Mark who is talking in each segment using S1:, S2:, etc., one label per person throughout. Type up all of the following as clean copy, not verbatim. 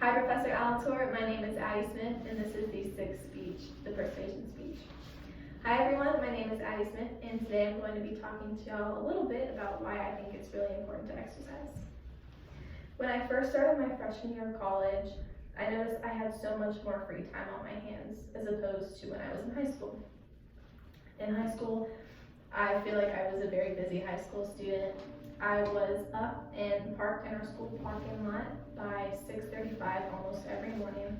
S1: Hi, Professor Alator. My name is Addie Smith, and this is the sixth speech, the persuasion speech. Hi, everyone. My name is Addie Smith, and today I'm going to be talking to y'all a little bit about why I think it's really important to exercise. When I first started my freshman year of college, I noticed I had so much more free time on my hands as opposed to when I was in high school. In high school, I feel like I was a very busy high school student. I was up and parked in our school parking lot by 6:35 almost every morning.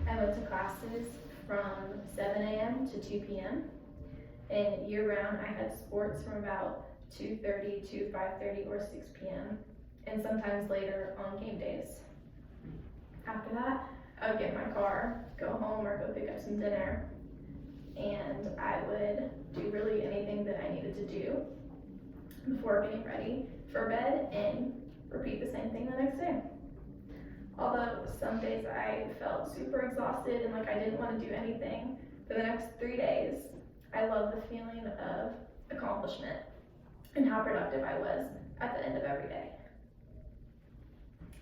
S1: I went to classes from 7 a.m. to 2 p.m. And year-round, I had sports from about 2:30 to 5:30 or 6 p.m. and sometimes later on game days. After that, I would get in my car, go home or go pick up some dinner, and I would do really anything that I needed to do before getting ready for bed and repeat the same thing the next day. Although some days I felt super exhausted and like I didn't want to do anything for the next 3 days, I loved the feeling of accomplishment and how productive I was at the end of every day.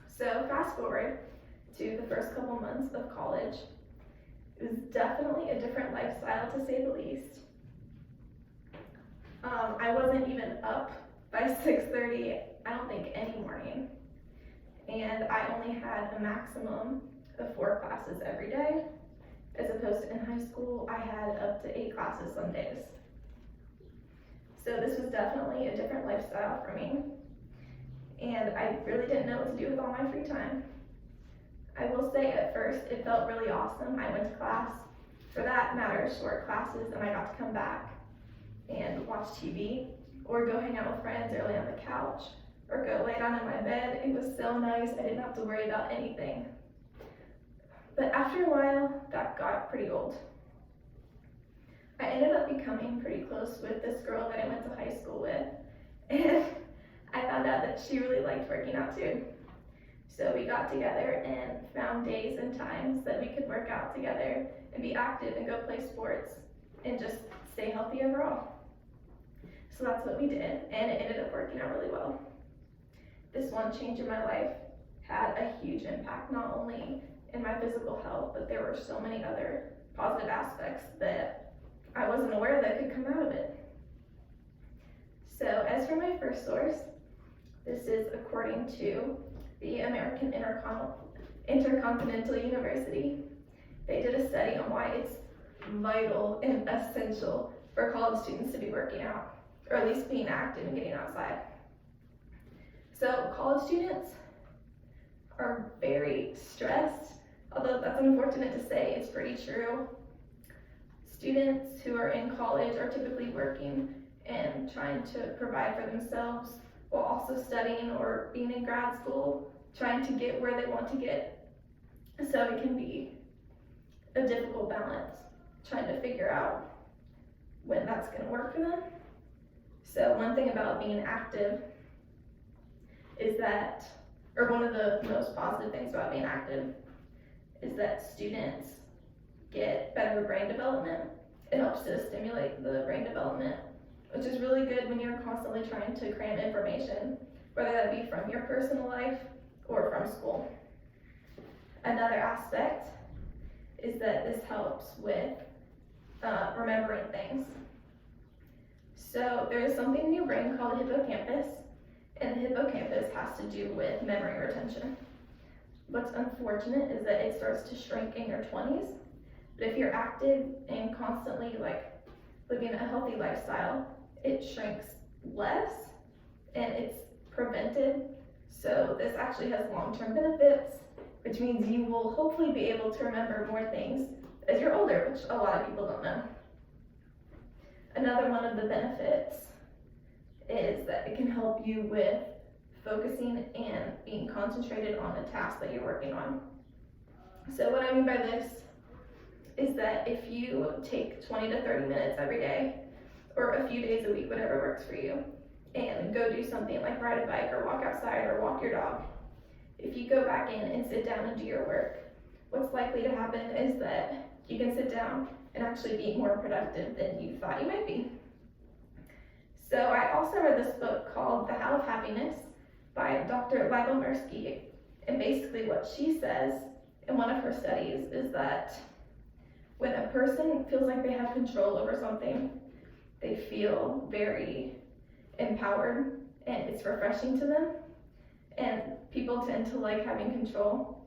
S1: So fast forward to the first couple months of college. It was definitely a different lifestyle, to say the least. I wasn't even up by 6:30, I don't think, any morning. And I only had a maximum of 4 classes every day, as opposed to in high school, I had up to 8 classes some days. So this was definitely a different lifestyle for me. And I really didn't know what to do with all my free time. I will say at first, it felt really awesome. I went to class, for that matter, short classes, and I got to come back and watch TV, or go hang out with friends or lay on the couch, or go lay down in my bed. It was so nice, I didn't have to worry about anything. But after a while, that got pretty old. I ended up becoming pretty close with this girl that I went to high school with, and I found out that she really liked working out too. So we got together and found days and times that we could work out together and be active and go play sports and just stay healthy overall. So that's what we did, and it ended up working out really well. This one change in my life had a huge impact, not only in my physical health, but there were so many other positive aspects that I wasn't aware that could come out of it. So as for my first source, this is according to the American Intercontinental University. They did a study on why it's vital and essential for college students to be working out, or at least being active and getting outside. So college students are very stressed, although that's unfortunate to say, it's pretty true. Students who are in college are typically working and trying to provide for themselves while also studying or being in grad school, trying to get where they want to get. So it can be a difficult balance, trying to figure out when that's going to work for them. So one thing about being active is that, or one of the most positive things about being active is that students get better brain development. It helps to stimulate the brain development, which is really good when you're constantly trying to cram information, whether that be from your personal life or from school. Another aspect is that this helps with remembering things. So there is something in your brain called the hippocampus, and the hippocampus has to do with memory retention. What's unfortunate is that it starts to shrink in your 20s, but if you're active and constantly living a healthy lifestyle, it shrinks less and it's prevented. So this actually has long-term benefits, which means you will hopefully be able to remember more things as you're older, which a lot of people don't know. Another one of the benefits is that it can help you with focusing and being concentrated on the task that you're working on. So what I mean by this is that if you take 20 to 30 minutes every day, or a few days a week, whatever works for you, and go do something like ride a bike or walk outside or walk your dog, if you go back in and sit down and do your work, what's likely to happen is that you can sit down and actually be more productive than you thought you might be. So I also read this book called The How of Happiness by Dr. Lyba Mirsky, And basically what she says in one of her studies is that when a person feels like they have control over something, they feel very empowered and it's refreshing to them. And people tend to like having control.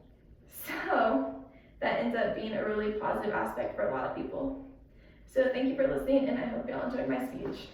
S1: So that ends up being a really positive aspect for a lot of people. So thank you for listening, and I hope y'all enjoyed my speech.